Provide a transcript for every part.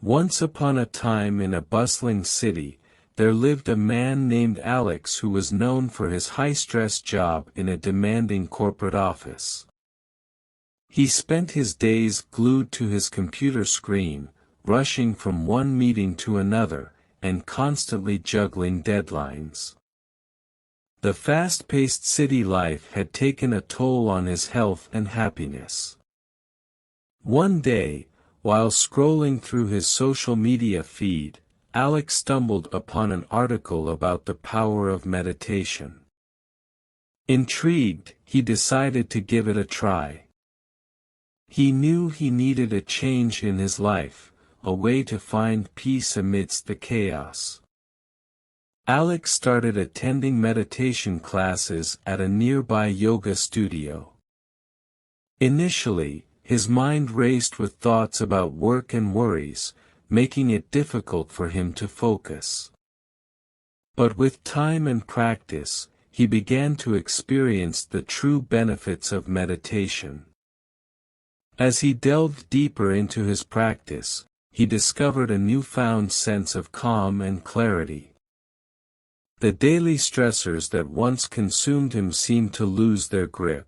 Once upon a time in a bustling city, there lived a man named Alex who was known for his high-stress job in a demanding corporate office. He spent his days glued to his computer screen, rushing from one meeting to another, and constantly juggling deadlines. The fast-paced city life had taken a toll on his health and happiness. One day, while scrolling through his social media feed, Alex stumbled upon an article about the power of meditation. Intrigued, he decided to give it a try. He knew he needed a change in his life, a way to find peace amidst the chaos. Alex started attending meditation classes at a nearby yoga studio. Initially, his mind raced with thoughts about work and worries, making it difficult for him to focus. But with time and practice, he began to experience the true benefits of meditation. As he delved deeper into his practice, he discovered a newfound sense of calm and clarity. The daily stressors that once consumed him seemed to lose their grip.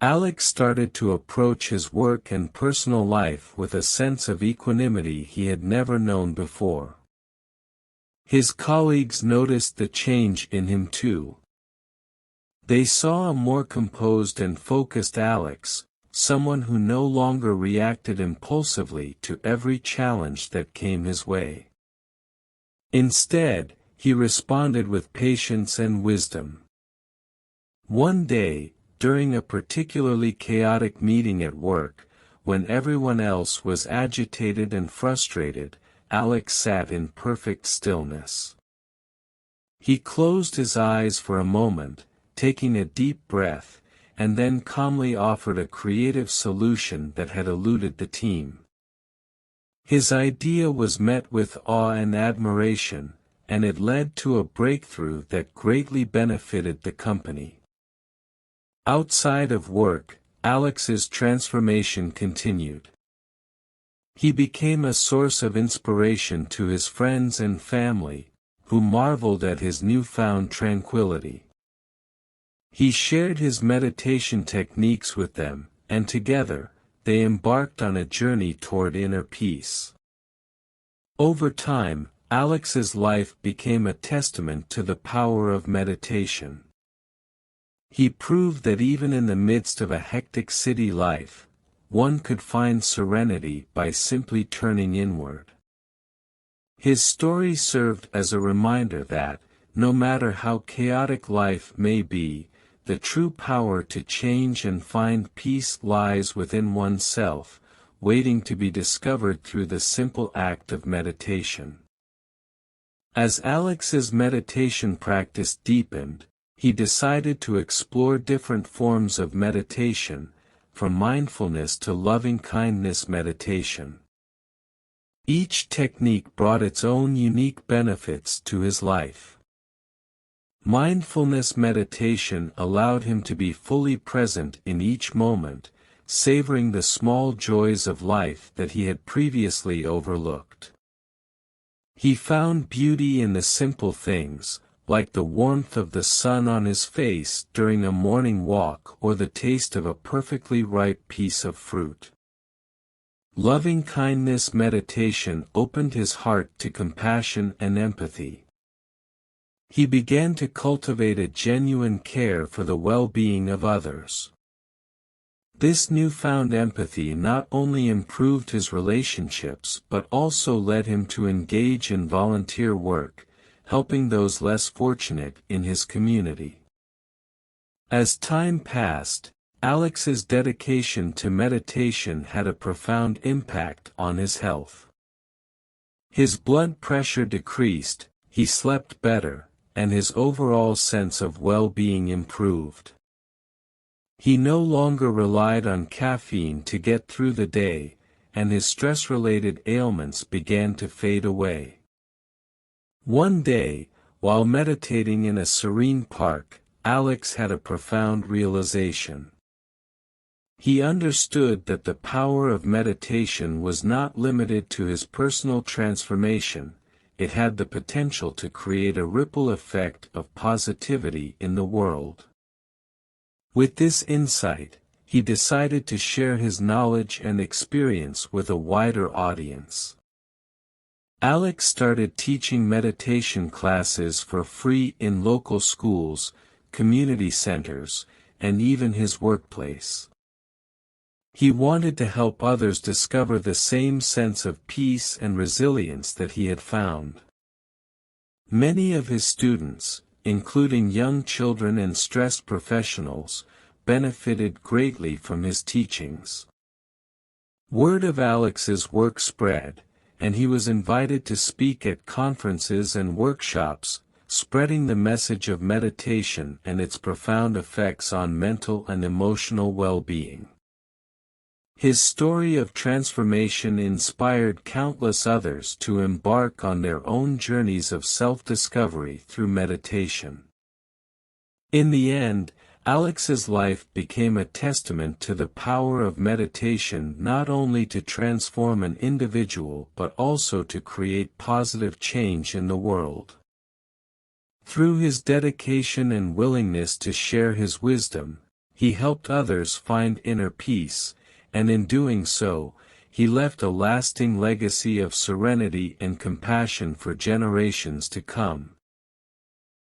Alex started to approach his work and personal life with a sense of equanimity he had never known before. His colleagues noticed the change in him too. They saw a more composed and focused Alex, someone who no longer reacted impulsively to every challenge that came his way. Instead, he responded with patience and wisdom. One day, during a particularly chaotic meeting at work, when everyone else was agitated and frustrated, Alex sat in perfect stillness. He closed his eyes for a moment, taking a deep breath, and then calmly offered a creative solution that had eluded the team. His idea was met with awe and admiration, and it led to a breakthrough that greatly benefited the company. Outside of work, Alex's transformation continued. He became a source of inspiration to his friends and family, who marveled at his newfound tranquility. He shared his meditation techniques with them, and together, they embarked on a journey toward inner peace. Over time, Alex's life became a testament to the power of meditation. He proved that even in the midst of a hectic city life, one could find serenity by simply turning inward. His story served as a reminder that, no matter how chaotic life may be, the true power to change and find peace lies within oneself, waiting to be discovered through the simple act of meditation. As Alex's meditation practice deepened, he decided to explore different forms of meditation, from mindfulness to loving-kindness meditation. Each technique brought its own unique benefits to his life. Mindfulness meditation allowed him to be fully present in each moment, savoring the small joys of life that he had previously overlooked. He found beauty in the simple things, like the warmth of the sun on his face during a morning walk or the taste of a perfectly ripe piece of fruit. Loving-kindness meditation opened his heart to compassion and empathy. He began to cultivate a genuine care for the well-being of others. This newfound empathy not only improved his relationships but also led him to engage in volunteer work, helping those less fortunate in his community. As time passed, Alex's dedication to meditation had a profound impact on his health. His blood pressure decreased, he slept better, and his overall sense of well-being improved. He no longer relied on caffeine to get through the day, and his stress-related ailments began to fade away. One day, while meditating in a serene park, Alex had a profound realization. He understood that the power of meditation was not limited to his personal transformation, it had the potential to create a ripple effect of positivity in the world. With this insight, he decided to share his knowledge and experience with a wider audience. Alex started teaching meditation classes for free in local schools, community centers, and even his workplace. He wanted to help others discover the same sense of peace and resilience that he had found. Many of his students, including young children and stressed professionals, benefited greatly from his teachings. Word of Alex's work spread, and he was invited to speak at conferences and workshops, spreading the message of meditation and its profound effects on mental and emotional well-being. His story of transformation inspired countless others to embark on their own journeys of self-discovery through meditation. In the end, Alex's life became a testament to the power of meditation not only to transform an individual but also to create positive change in the world. Through his dedication and willingness to share his wisdom, he helped others find inner peace, and in doing so, he left a lasting legacy of serenity and compassion for generations to come.